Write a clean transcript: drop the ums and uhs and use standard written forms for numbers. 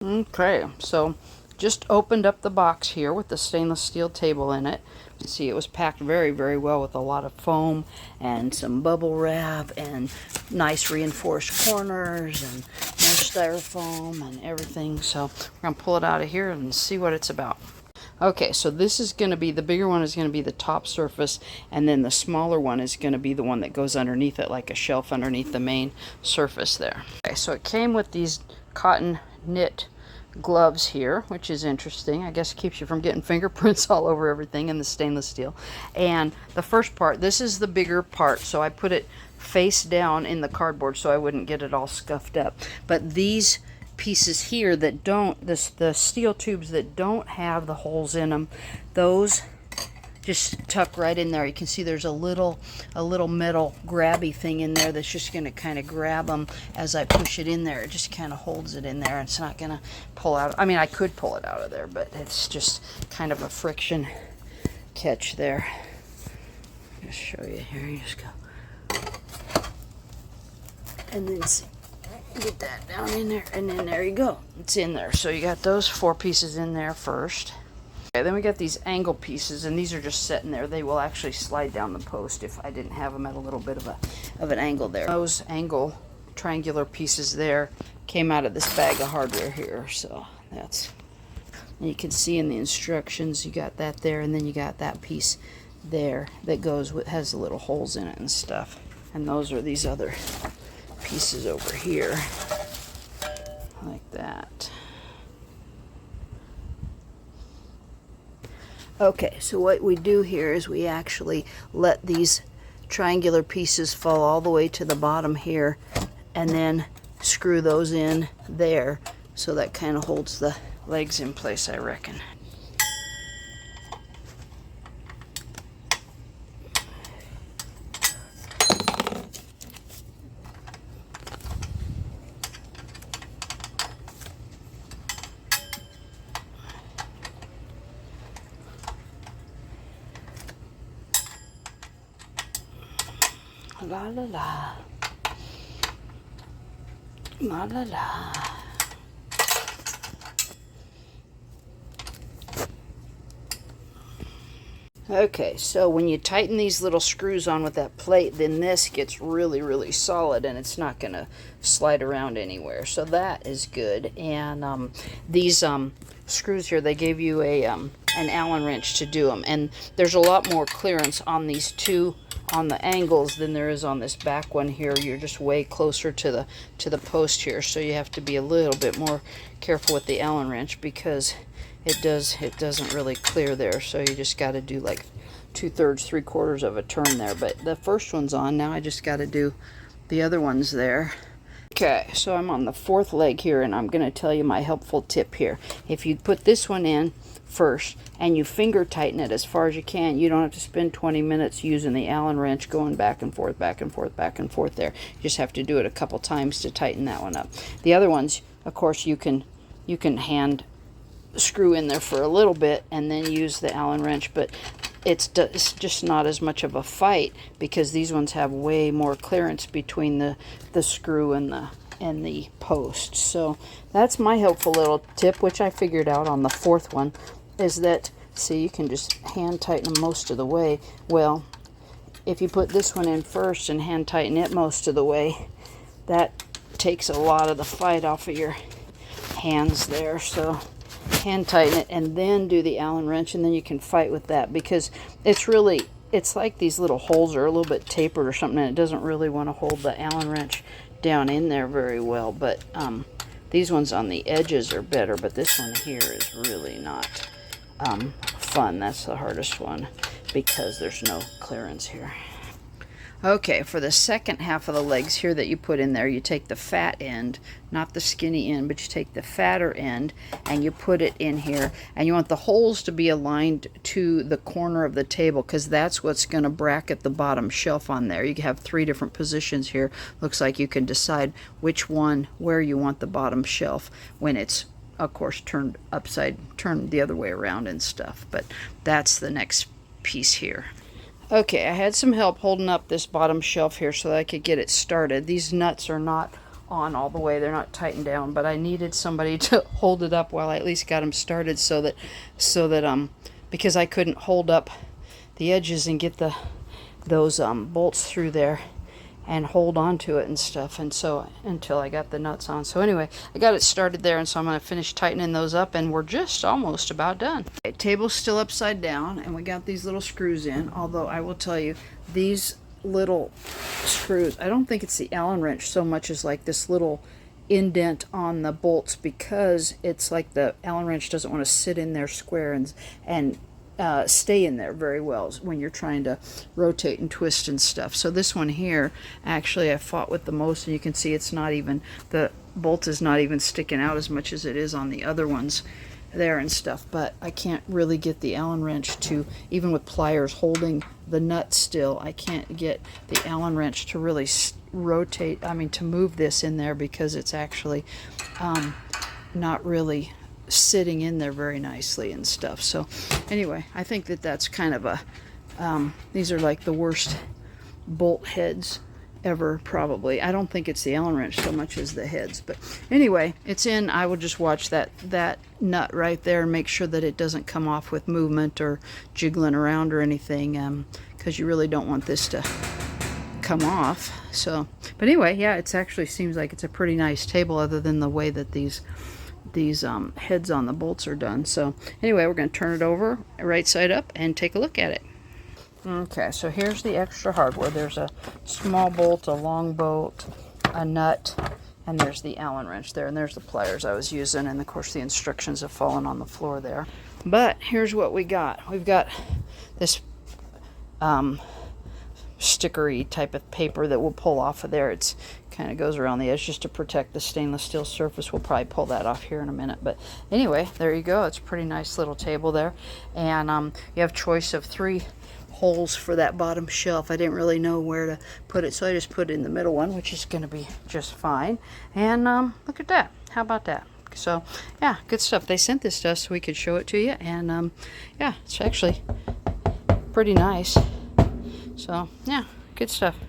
Okay, so just opened up the box here with the stainless steel table in it. You see, it was packed very, very well with a lot of foam and some bubble wrap and nice reinforced corners and more styrofoam and everything. So we're going to pull it out of here and see what it's about. Okay, so this is going to be, the bigger one is going to be the top surface, and then the smaller one is going to be the one that goes underneath it, like a shelf underneath the main surface there. Okay, so it came with these cotton knit gloves here, which is interesting. I guess it keeps you from getting fingerprints all over everything in the stainless steel. And the first part, this is the bigger part, so I put it face down in the cardboard so I wouldn't get it all scuffed up. But these pieces here that don't, the steel tubes that don't have the holes in them, those just tuck right in there. You can see there's a little metal grabby thing in there that's just going to kind of grab them as I push it in there. It just kind of holds it in there. It's not going to pull out. I mean, I could pull it out of there, but it's just kind of a friction catch there. Just show you here. You just go, and then see. Get that down in there, and then there you go. It's in there. So you got those 4 pieces in there first. Okay, then we got these angle pieces, and these are just sitting there. They will actually slide down the post if I didn't have them at a little bit of an angle there. Those angle triangular pieces there came out of this bag of hardware here. So that's, and you can see in the instructions you got that there, and then you got that piece there that goes with, has the little holes in it and stuff. And those are these other pieces over here, like that. Okay, so what we do here is we actually let these triangular pieces fall all the way to the bottom here, and then screw those in there, so that kind of holds the legs in place, I reckon. La la la. La la la. Okay, so when you tighten these little screws on with that plate, then this gets really, really solid, and it's not going to slide around anywhere. So that is good. And these screws here, they gave you a an Allen wrench to do them. And there's a lot more clearance on these two on the angles than there is on this back one here. You're just way closer to the post here, so you have to be a little bit more careful with the Allen wrench, because it doesn't really clear there. So you just got to do like 2/3, 3/4 of a turn there. But the first one's on. Now I just got to do the other ones there. Okay, so I'm on the 4th leg here, and I'm going to tell you my helpful tip here. If you put this one in first and you finger tighten it as far as you can, you don't have to spend 20 minutes using the Allen wrench going back and forth, back and forth, back and forth there. You just have to do it a couple times to tighten that one up. The other ones, of course, you can hand screw in there for a little bit and then use the Allen wrench, but it's just not as much of a fight, because these ones have way more clearance between the screw and the post. So that's my helpful little tip, which I figured out on the 4th one, is that, see, you can just hand tighten them most of the way. Well, if you put this one in first and hand tighten it most of the way, that takes a lot of the fight off of your hands there. So hand tighten it and then do the Allen wrench, and then you can fight with that, because it's like these little holes are a little bit tapered or something, and it doesn't really want to hold the Allen wrench down in there very well. But these ones on the edges are better, but this one here is really not fun. That's the hardest one, because there's no clearance here. Okay, for the second half of the legs here that you put in there, you take the fat end, not the skinny end, but you take the fatter end and you put it in here. And you want the holes to be aligned to the corner of the table, because that's what's going to bracket the bottom shelf on there. You have 3 different positions here. Looks like you can decide which one, where you want the bottom shelf when it's, of course, turned the other way around and stuff. But that's the next piece here. Okay, I had some help holding up this bottom shelf here so that I could get it started. These nuts are not on all the way. They're not tightened down, but I needed somebody to hold it up while I at least got them started, so that because I couldn't hold up the edges and get those bolts through there and hold on to it and stuff, and so until I got the nuts on. So anyway, I got it started there, and so I'm going to finish tightening those up, and we're just almost about done. Okay, table's still upside down, and we got these little screws in, although I will tell you, these little screws, I don't think it's the Allen wrench so much as like this little indent on the bolts, because it's like the Allen wrench doesn't want to sit in there square and stay in there very well when you're trying to rotate and twist and stuff. So this one here, actually I fought with the most, and you can see it's not even, the bolt is not even sticking out as much as it is on the other ones there and stuff, but I can't really get the Allen wrench to, even with pliers holding the nut still, I can't get the Allen wrench to really rotate, I mean to move this in there, because it's actually not really sitting in there very nicely and stuff. So anyway, I think that that's kind of a these are like the worst bolt heads ever, probably. I don't think it's the Allen wrench so much as the heads, but anyway, it's in. I will just watch that nut right there and make sure that it doesn't come off with movement or jiggling around or anything, because you really don't want this to come off. So, but anyway, yeah, it's actually seems like it's a pretty nice table, other than the way that these heads on the bolts are done. So anyway, we're going to turn it over right side up and take a look at it. Okay, so here's the extra hardware. There's a small bolt, a long bolt, a nut, and there's the Allen wrench there, and there's the pliers I was using, and of course the instructions have fallen on the floor there. But here's what we got. We've got this stickery type of paper that we'll pull off of there. It's kind of goes around the edge just to protect the stainless steel surface. We'll probably pull that off here in a minute, but anyway, there you go. It's a pretty nice little table there, and you have choice of 3 holes for that bottom shelf. I didn't really know where to put it, so I just put it in the middle one, which is going to be just fine. And look at that. How about that? So yeah, good stuff. They sent this to us so we could show it to you, and yeah, it's actually pretty nice. So yeah, good stuff.